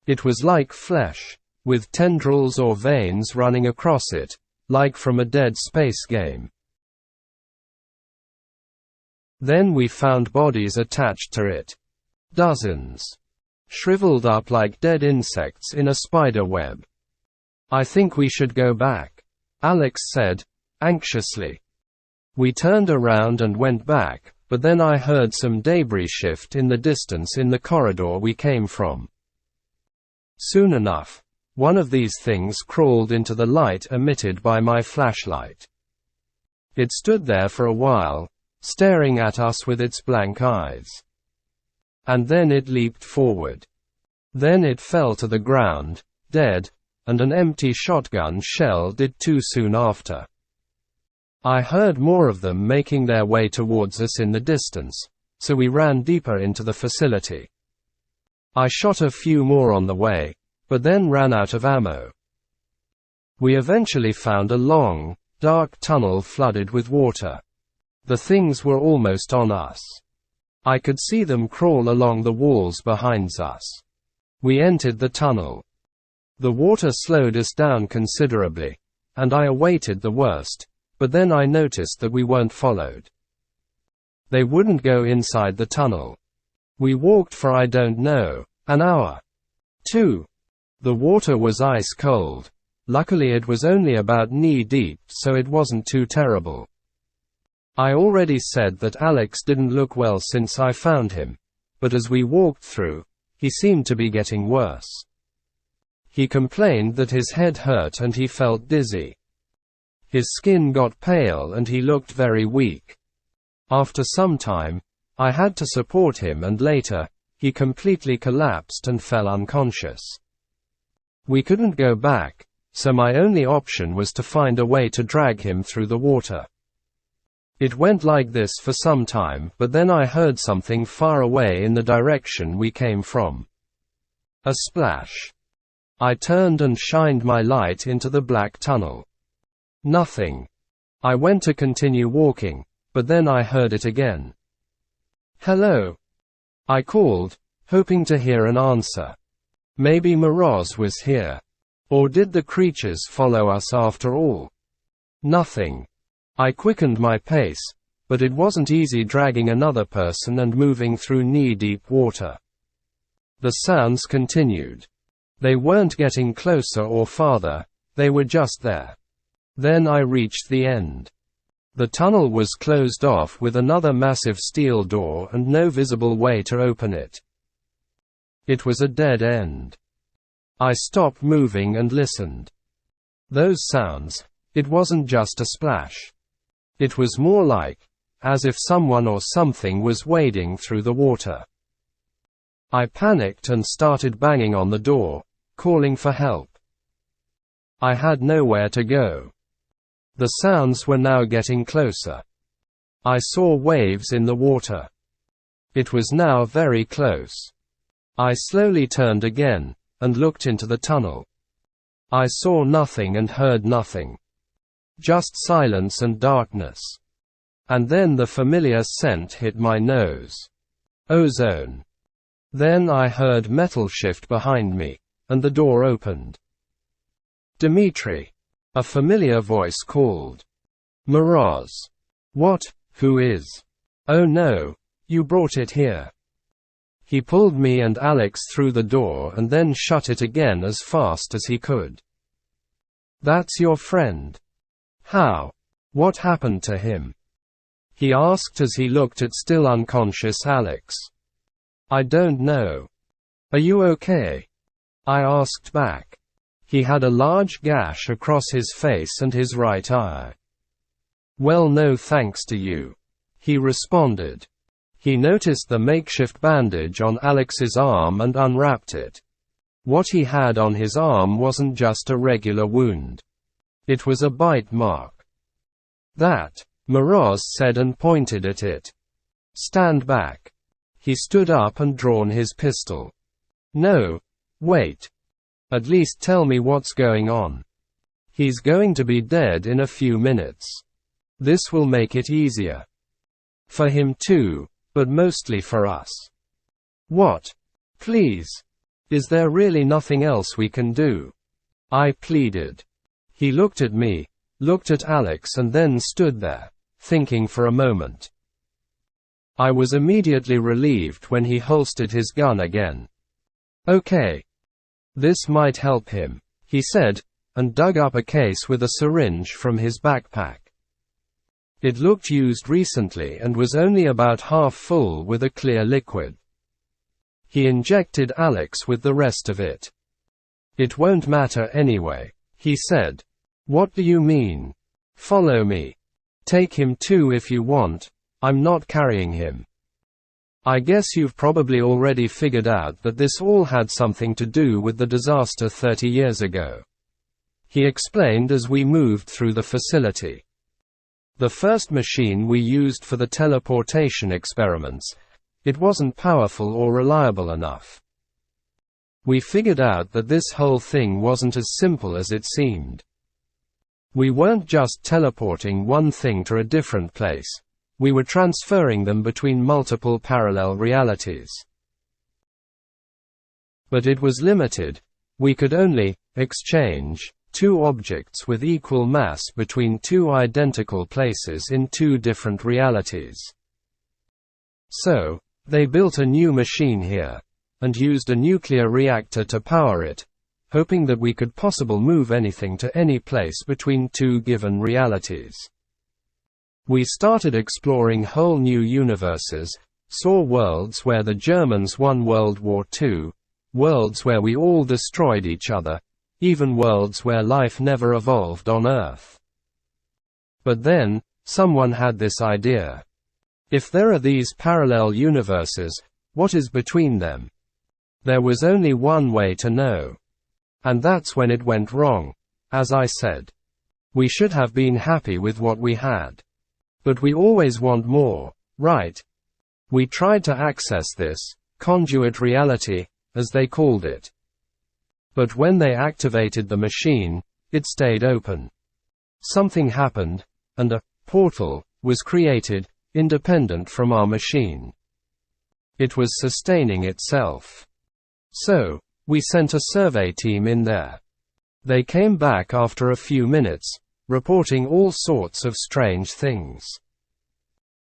It was like flesh, with tendrils or veins running across it, like from a Dead Space game. Then we found bodies attached to it. Dozens. Shriveled up like dead insects in a spider web. I think we should go back, Alex said, anxiously. We turned around and went back, but then I heard some debris shift in the distance in the corridor we came from. Soon enough, one of these things crawled into the light emitted by my flashlight. It stood there for a while, staring at us with its blank eyes. And then it leaped forward. Then it fell to the ground, dead, and an empty shotgun shell did too soon after. I heard more of them making their way towards us in the distance, so we ran deeper into the facility. I shot a few more on the way, but then ran out of ammo. We eventually found a long, dark tunnel flooded with water. The things were almost on us. I could see them crawl along the walls behind us. We entered the tunnel. The water slowed us down considerably, and I awaited the worst, but then I noticed that we weren't followed. They wouldn't go inside the tunnel. We walked for I don't know, an hour. 2. The water was ice cold. Luckily it was only about knee deep, so it wasn't too terrible. I already said that Alex didn't look well since I found him, but as we walked through, he seemed to be getting worse. He complained that his head hurt and he felt dizzy. His skin got pale and he looked very weak. After some time, I had to support him and later, he completely collapsed and fell unconscious. We couldn't go back, so my only option was to find a way to drag him through the water. It went like this for some time, but then I heard something far away in the direction we came from. A splash. I turned and shined my light into the black tunnel. Nothing. I went to continue walking, but then I heard it again. Hello. I called, hoping to hear an answer. Maybe Moroz was here. Or did the creatures follow us after all? Nothing. I quickened my pace, but it wasn't easy dragging another person and moving through knee-deep water. The sounds continued. They weren't getting closer or farther, they were just there. Then I reached the end. The tunnel was closed off with another massive steel door and no visible way to open it. It was a dead end. I stopped moving and listened. Those sounds, it wasn't just a splash. It was more like, as if someone or something was wading through the water. I panicked and started banging on the door, calling for help. I had nowhere to go. The sounds were now getting closer. I saw waves in the water. It was now very close. I slowly turned again, and looked into the tunnel. I saw nothing and heard nothing. Just silence and darkness. And then the familiar scent hit my nose. Ozone. Then I heard metal shift behind me, and the door opened. Dmitri. A familiar voice called. Moroz. What? Who is? Oh no, you brought it here. He pulled me and Alex through the door and then shut it again as fast as he could. That's your friend? How? What happened to him? He asked as he looked at still unconscious Alex. I don't know. Are you okay? I asked back. He had a large gash across his face and his right eye. Well, no thanks to you, he responded. He noticed the makeshift bandage on Alex's arm and unwrapped it. What he had on his arm wasn't just a regular wound. It was a bite mark. That, Moroz said and pointed at it. Stand back. He stood up and drawn his pistol. No, wait. At least tell me what's going on. He's going to be dead in a few minutes. This will make it easier. For him too, but mostly for us. What? Please. Is there really nothing else we can do? I pleaded. He looked at me, looked at Alex and then stood there, thinking for a moment. I was immediately relieved when he holstered his gun again. Okay. This might help him, he said, and dug up a case with a syringe from his backpack. It looked used recently and was only about half full with a clear liquid. He injected Alex with the rest of it. It won't matter anyway, he said. What do you mean? Follow me. Take him too if you want, I'm not carrying him. I guess you've probably already figured out that this all had something to do with the disaster 30 years ago. He explained as we moved through the facility. The first machine we used for the teleportation experiments, it wasn't powerful or reliable enough. We figured out that this whole thing wasn't as simple as it seemed. We weren't just teleporting one thing to a different place. We were transferring them between multiple parallel realities. But it was limited. We could only exchange two objects with equal mass between two identical places in two different realities. So, they built a new machine here, and used a nuclear reactor to power it, hoping that we could possibly move anything to any place between two given realities. We started exploring whole new universes, saw worlds where the Germans won World War II, worlds where we all destroyed each other, even worlds where life never evolved on Earth. But then, someone had this idea. If there are these parallel universes, what is between them? There was only one way to know. And that's when it went wrong, as I said. We should have been happy with what we had. But we always want more, right? We tried to access this conduit reality, as they called it. But when they activated the machine, it stayed open. Something happened, and a portal was created, independent from our machine. It was sustaining itself. So, we sent a survey team in there. They came back after a few minutes, reporting all sorts of strange things.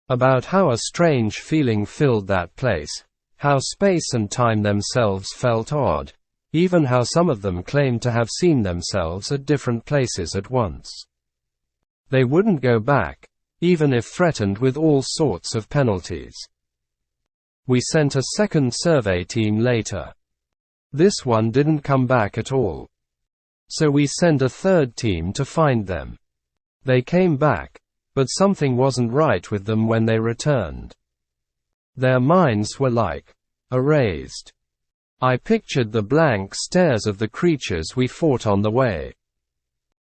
About how a strange feeling filled that place, how space and time themselves felt odd, even how some of them claimed to have seen themselves at different places at once. They wouldn't go back, even if threatened with all sorts of penalties. We sent a second survey team later. This one didn't come back at all. So we sent a third team to find them. They came back, but something wasn't right with them when they returned. Their minds were like erased. I pictured the blank stares of the creatures we fought on the way.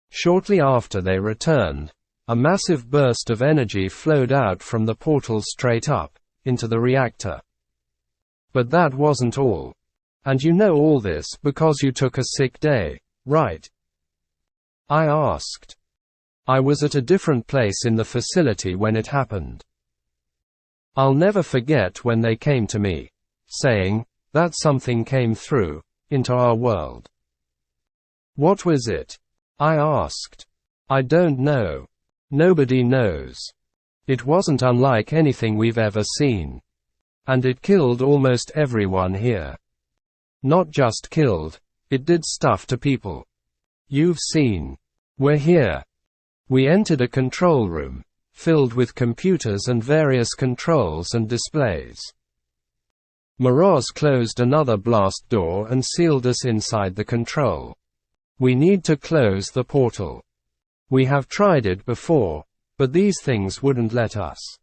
Shortly after they returned, a massive burst of energy flowed out from the portal straight up into the reactor. But that wasn't all. And you know all this because you took a sick day, right? I asked. I was at a different place in the facility when it happened. I'll never forget when they came to me, saying that something came through into our world. What was it? I asked. I don't know. Nobody knows. It wasn't unlike anything we've ever seen. And it killed almost everyone here. Not just killed, it did stuff to people. You've seen. We're here. We entered a control room, filled with computers and various controls and displays. Moroz closed another blast door and sealed us inside the control. We need to close the portal. We have tried it before, but these things wouldn't let us.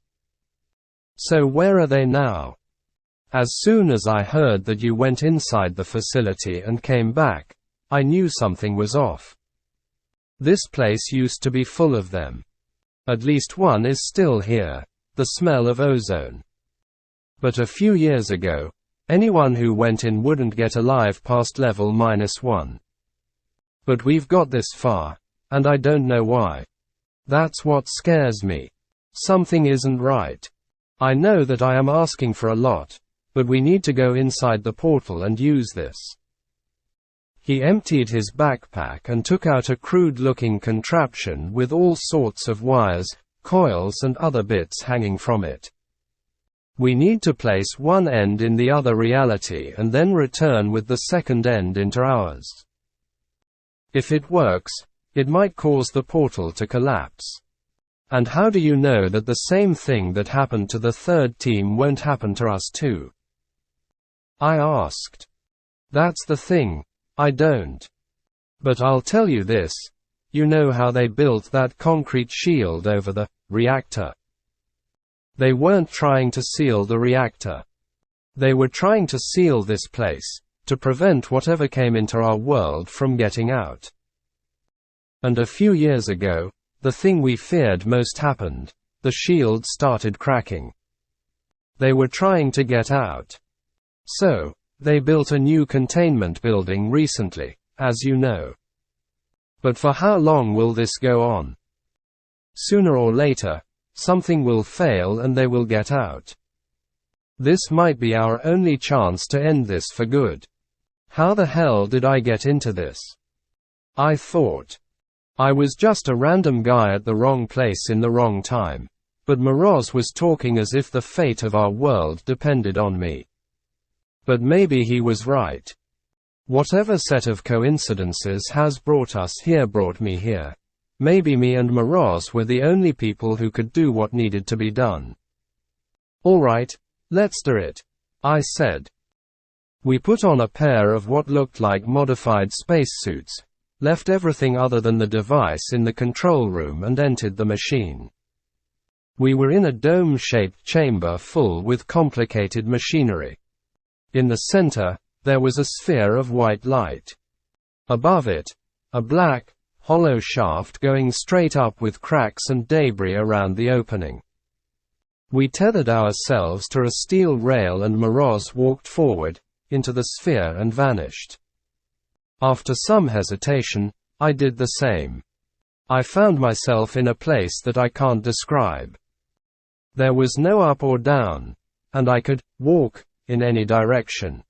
So where are they now? As soon as I heard that you went inside the facility and came back, I knew something was off. This place used to be full of them. At least one is still here, the smell of ozone. But a few years ago, anyone who went in wouldn't get alive past level -1. But we've got this far, and I don't know why. That's what scares me. Something isn't right. I know that I am asking for a lot, but we need to go inside the portal and use this. He emptied his backpack and took out a crude-looking contraption with all sorts of wires, coils and other bits hanging from it. We need to place one end in the other reality and then return with the second end into ours. If it works, it might cause the portal to collapse. And how do you know that the same thing that happened to the third team won't happen to us too? I asked. That's the thing. I don't. But I'll tell you this. You know how they built that concrete shield over the reactor? They weren't trying to seal the reactor. They were trying to seal this place, to prevent whatever came into our world from getting out. And a few years ago, the thing we feared most happened. The shield started cracking. They were trying to get out. So, they built a new containment building recently, as you know. But for how long will this go on? Sooner or later, something will fail and they will get out. This might be our only chance to end this for good. How the hell did I get into this? I thought. I was just a random guy at the wrong place in the wrong time. But Moroz was talking as if the fate of our world depended on me. But maybe he was right. Whatever set of coincidences has brought us here brought me here. Maybe me and Moroz were the only people who could do what needed to be done. Alright, let's do it, I said. We put on a pair of what looked like modified spacesuits, left everything other than the device in the control room and entered the machine. We were in a dome-shaped chamber full with complicated machinery. In the center, there was a sphere of white light. Above it, a black, hollow shaft going straight up with cracks and debris around the opening. We tethered ourselves to a steel rail and Moroz walked forward, into the sphere and vanished. After some hesitation, I did the same. I found myself in a place that I can't describe. There was no up or down, and I could walk in any direction.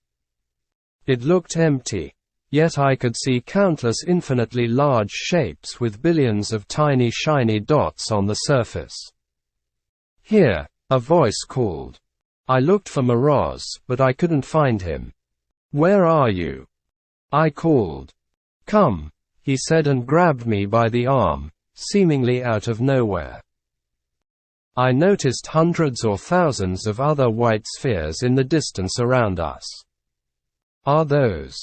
It looked empty, yet I could see countless infinitely large shapes with billions of tiny shiny dots on the surface. Here, a voice called. I looked for Moroz, but I couldn't find him. Where are you? I called. Come, he said and grabbed me by the arm, seemingly out of nowhere. I noticed hundreds or thousands of other white spheres in the distance around us. Are those?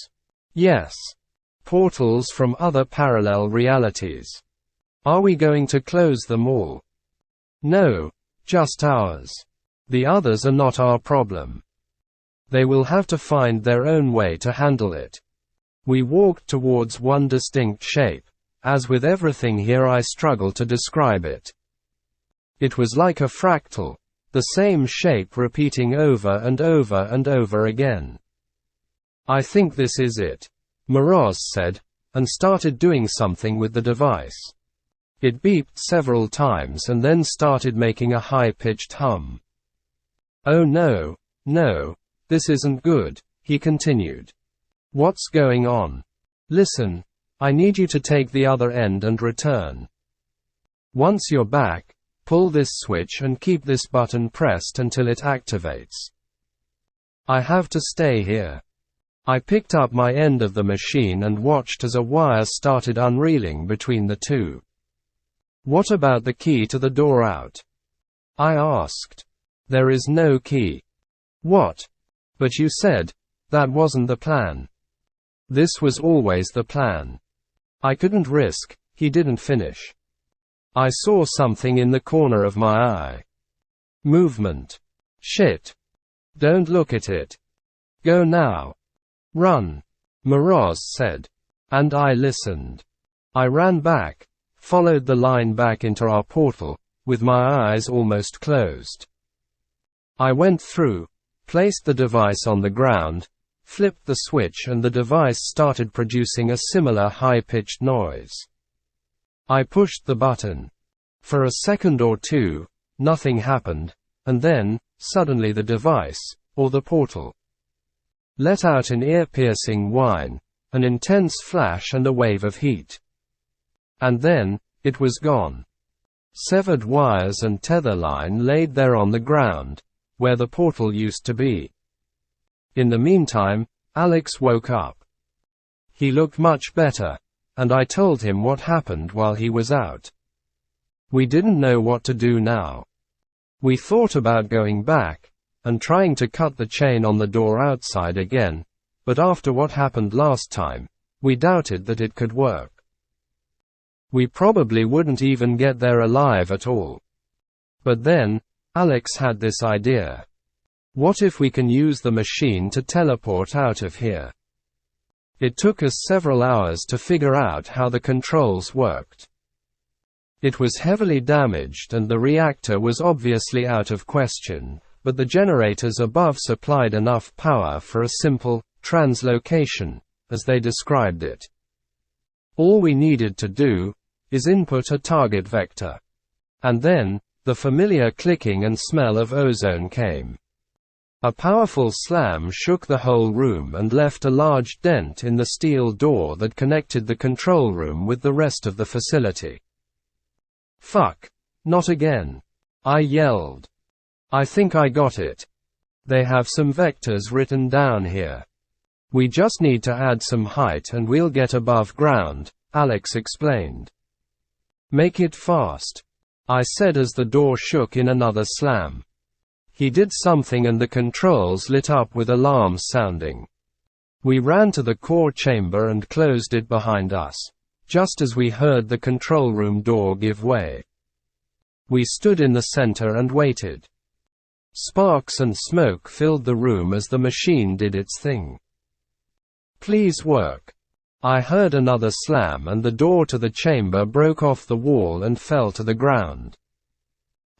Yes. Portals from other parallel realities. Are we going to close them all? No. Just ours. The others are not our problem. They will have to find their own way to handle it. We walked towards one distinct shape. As with everything here, I struggle to describe it. It was like a fractal, the same shape repeating over and over and over again. I think this is it, Moroz said, and started doing something with the device. It beeped several times and then started making a high-pitched hum. Oh no, this isn't good, he continued. What's going on? Listen, I need you to take the other end and return. Once you're back, pull this switch and keep this button pressed until it activates. I have to stay here. I picked up my end of the machine and watched as a wire started unreeling between the two. What about the key to the door out? I asked. There is no key. What? But you said, that wasn't the plan. This was always the plan. I couldn't risk, he didn't finish. I saw something in the corner of my eye. Movement. Shit. Don't look at it. Go now. Run. Moroz said. And I listened. I ran back, followed the line back into our portal, with my eyes almost closed. I went through, placed the device on the ground, flipped the switch, and the device started producing a similar high-pitched noise. I pushed the button. For a second or two, nothing happened, and then, suddenly the device, or the portal, let out an ear-piercing whine, an intense flash and a wave of heat. And then, it was gone. Severed wires and tether line laid there on the ground, where the portal used to be. In the meantime, Alex woke up. He looked much better, and I told him what happened while he was out. We didn't know what to do now. We thought about going back, and trying to cut the chain on the door outside again, but after what happened last time, we doubted that it could work. We probably wouldn't even get there alive at all. But then, Alex had this idea. What if we can use the machine to teleport out of here? It took us several hours to figure out how the controls worked. It was heavily damaged and the reactor was obviously out of question, but the generators above supplied enough power for a simple translocation, as they described it. All we needed to do is input a target vector. And then, the familiar clicking and smell of ozone came. A powerful slam shook the whole room and left a large dent in the steel door that connected the control room with the rest of the facility. Fuck. Not again. I yelled. I think I got it. They have some vectors written down here. We just need to add some height and we'll get above ground, Alex explained. Make it fast, I said as the door shook in another slam. He did something and the controls lit up with alarms sounding. We ran to the core chamber and closed it behind us, just as we heard the control room door give way. We stood in the center and waited. Sparks and smoke filled the room as the machine did its thing. Please work. I heard another slam and the door to the chamber broke off the wall and fell to the ground.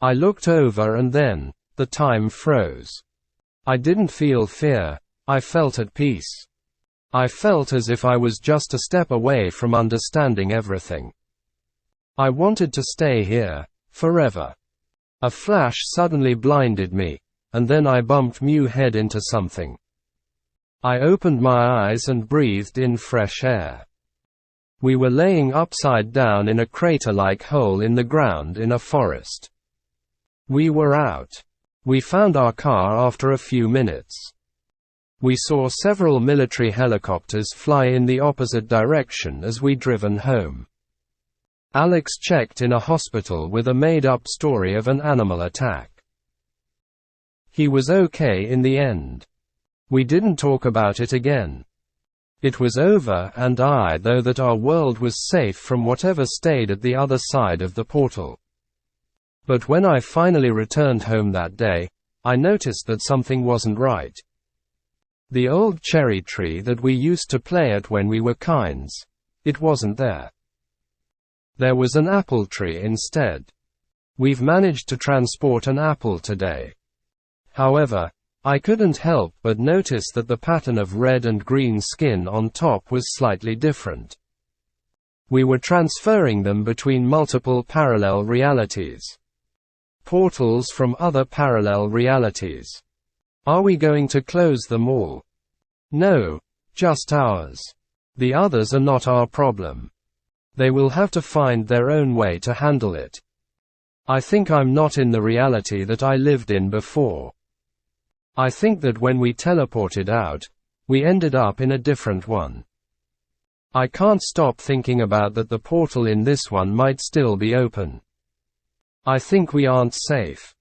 I looked over and then, the time froze. I didn't feel fear, I felt at peace. I felt as if I was just a step away from understanding everything. I wanted to stay here, forever. A flash suddenly blinded me, and then I bumped my head into something. I opened my eyes and breathed in fresh air. We were laying upside down in a crater-like hole in the ground in a forest. We were out. We found our car after a few minutes. We saw several military helicopters fly in the opposite direction as we driven home. Alex checked in a hospital with a made-up story of an animal attack. He was okay in the end. We didn't talk about it again. It was over, and I thought that our world was safe from whatever stayed at the other side of the portal. But when I finally returned home that day, I noticed that something wasn't right. The old cherry tree that we used to play at when we were kids, it wasn't there. There was an apple tree instead. We've managed to transport an apple today. However, I couldn't help but notice that the pattern of red and green skin on top was slightly different. We were transferring them between multiple parallel realities. Portals from other parallel realities. Are we going to close them all? No, just ours. The others are not our problem. They will have to find their own way to handle it. I think I'm not in the reality that I lived in before. I think that when we teleported out, we ended up in a different one. I can't stop thinking about that the portal in this one might still be open. I think we aren't safe.